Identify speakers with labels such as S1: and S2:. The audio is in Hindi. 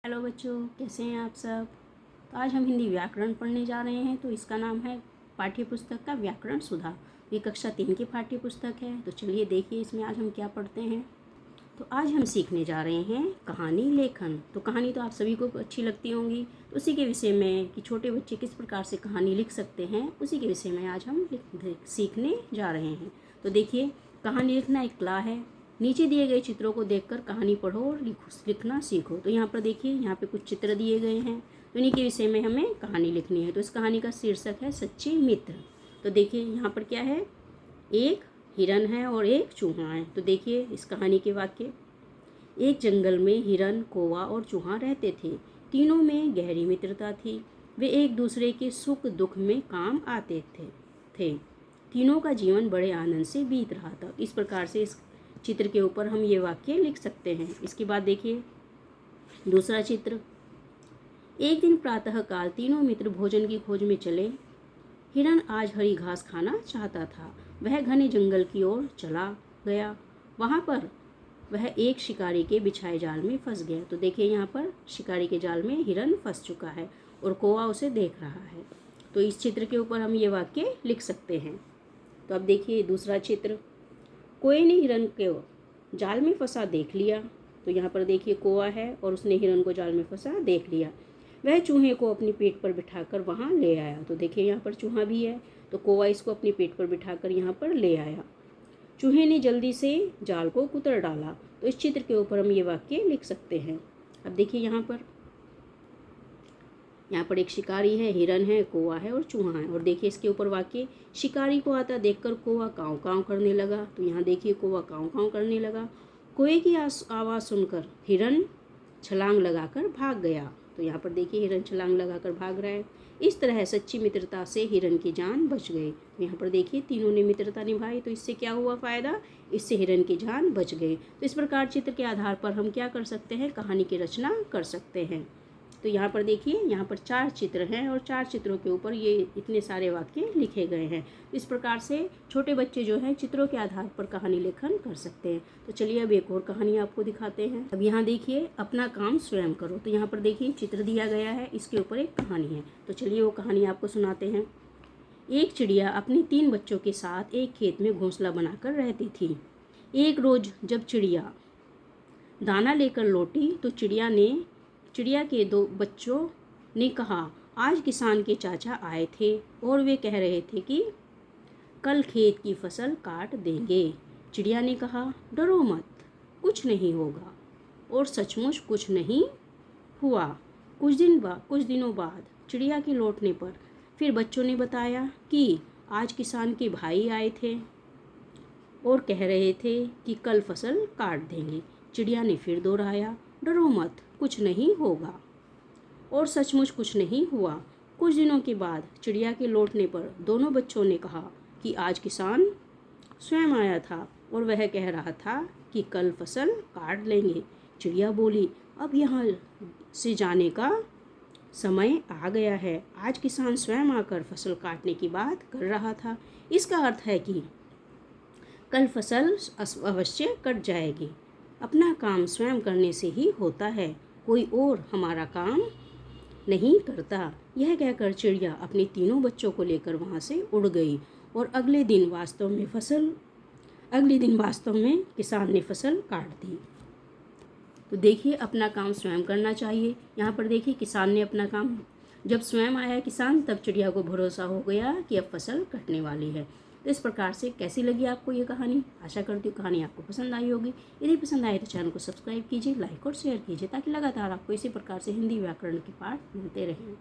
S1: हेलो बच्चों, कैसे हैं आप सब। तो आज हम हिंदी व्याकरण पढ़ने जा रहे हैं। तो इसका नाम है पाठ्य पुस्तक का व्याकरण सुधा। ये कक्षा 3 की पाठ्य पुस्तक है। तो चलिए देखिए इसमें आज हम क्या पढ़ते हैं। तो आज हम सीखने जा रहे हैं कहानी लेखन। तो कहानी तो आप सभी को अच्छी लगती होंगी। तो उसी के विषय में कि छोटे बच्चे किस प्रकार से कहानी लिख सकते हैं, उसी के विषय में आज हम सीखने जा रहे हैं। तो देखिए, कहानी लिखना एक कला है। नीचे दिए गए चित्रों को देखकर कहानी पढ़ो और लिखना सीखो। तो यहाँ पर देखिए, यहाँ पे कुछ चित्र दिए गए हैं। तो इन्हीं के विषय में हमें कहानी लिखनी है। तो इस कहानी का शीर्षक है सच्चे मित्र। तो देखिए यहाँ पर क्या है, एक हिरन है और एक चूहा है। तो देखिए इस कहानी के वाक्य। एक जंगल में हिरन, कौवा और चूहा रहते थे। तीनों में गहरी मित्रता थी। वे एक दूसरे के सुख दुख में काम आते थे। तीनों का जीवन बड़े आनंद से बीत रहा था। इस प्रकार से इस चित्र के ऊपर हम ये वाक्य लिख सकते हैं। इसके बाद देखिए दूसरा चित्र। एक दिन प्रातःकाल तीनों मित्र भोजन की खोज में चले। हिरन आज हरी घास खाना चाहता था। वह घने जंगल की ओर चला गया। वहाँ पर वह एक शिकारी के बिछाए जाल में फंस गया। तो देखिए यहाँ पर शिकारी के जाल में हिरन फंस चुका है और कौवा उसे देख रहा है। तो इस चित्र के ऊपर हम ये वाक्य लिख सकते हैं। तो अब देखिए दूसरा चित्र। कौवे ने हिरन को जाल में फंसा देख लिया। तो यहाँ पर देखिए कौवा है और उसने हिरन को जाल में फंसा देख लिया। वह चूहे को अपनी पीठ पर बिठाकर वहाँ ले आया। तो देखिए यहाँ पर चूहा भी है। तो कौवा इसको अपनी पीठ पर बिठाकर यहाँ पर ले आया। चूहे ने जल्दी से जाल को कुतर डाला। तो इस चित्र के ऊपर हम ये वाक्य लिख सकते हैं। अब देखिए यहाँ पर एक शिकारी है, हिरन है, कौवा है और चूहा है। और देखिए इसके ऊपर वाक्य। शिकारी को आता देखकर कौवा काँव काँव करने लगा। तो यहाँ देखिए कौवा काँव काँव करने लगा। कौवे की आवाज़ सुनकर हिरन छलांग लगाकर भाग गया। तो यहाँ पर देखिए हिरन छलांग लगाकर भाग रहा है। इस तरह सच्ची मित्रता से हिरन की जान बच गई। तो यहाँ पर देखिए तीनों ने मित्रता निभाई। तो इससे क्या हुआ फ़ायदा, इससे हिरन की जान बच गई। तो इस प्रकार चित्र के आधार पर हम क्या कर सकते हैं, कहानी की रचना कर सकते हैं। तो यहाँ पर देखिए, यहाँ पर 4 चित्र हैं और 4 चित्रों के ऊपर ये इतने सारे वाक्य लिखे गए हैं। इस प्रकार से छोटे बच्चे जो हैं चित्रों के आधार पर कहानी लेखन कर सकते हैं। तो चलिए अब एक और कहानी आपको दिखाते हैं। अब यहाँ देखिए, अपना काम स्वयं करो। तो यहाँ पर देखिए चित्र दिया गया है, इसके ऊपर एक कहानी है। तो चलिए वो कहानी आपको सुनाते हैं। एक चिड़िया अपने 3 बच्चों के साथ एक खेत में घोंसला बनाकर रहती थी। एक रोज़ जब चिड़िया दाना लेकर लौटी तो चिड़िया के 2 बच्चों ने कहा, आज किसान के चाचा आए थे और वे कह रहे थे कि कल खेत की फसल काट देंगे। चिड़िया ने कहा, डरो मत, कुछ नहीं होगा। और सचमुच कुछ नहीं हुआ। कुछ दिनों बाद चिड़िया के लौटने पर फिर बच्चों ने बताया कि आज किसान के भाई आए थे और कह रहे थे कि कल फसल काट देंगे। चिड़िया ने फिर दोहराया, डरो मत, कुछ नहीं होगा। और सचमुच कुछ नहीं हुआ। कुछ दिनों के बाद चिड़िया के लौटने पर दोनों बच्चों ने कहा कि आज किसान स्वयं आया था और वह कह रहा था कि कल फसल काट लेंगे। चिड़िया बोली, अब यहाँ से जाने का समय आ गया है। आज किसान स्वयं आकर फसल काटने की बात कर रहा था। इसका अर्थ है कि कल फसल अवश्य कट जाएगी। अपना काम स्वयं करने से ही होता है, कोई और हमारा काम नहीं करता। यह कहकर चिड़िया अपने तीनों बच्चों को लेकर वहाँ से उड़ गई। और अगले दिन वास्तव में किसान ने फसल काट दी। तो देखिए अपना काम स्वयं करना चाहिए। यहाँ पर देखिए किसान ने अपना काम, जब स्वयं आया किसान, तब चिड़िया को भरोसा हो गया कि अब फसल कटने वाली है। तो इस प्रकार से कैसी लगी आपको ये कहानी। आशा करती हूँ कहानी आपको पसंद आई होगी। यदि पसंद आए तो चैनल को सब्सक्राइब कीजिए, लाइक और शेयर कीजिए, ताकि लगातार आपको इसी प्रकार से हिंदी व्याकरण के पाठ मिलते रहें।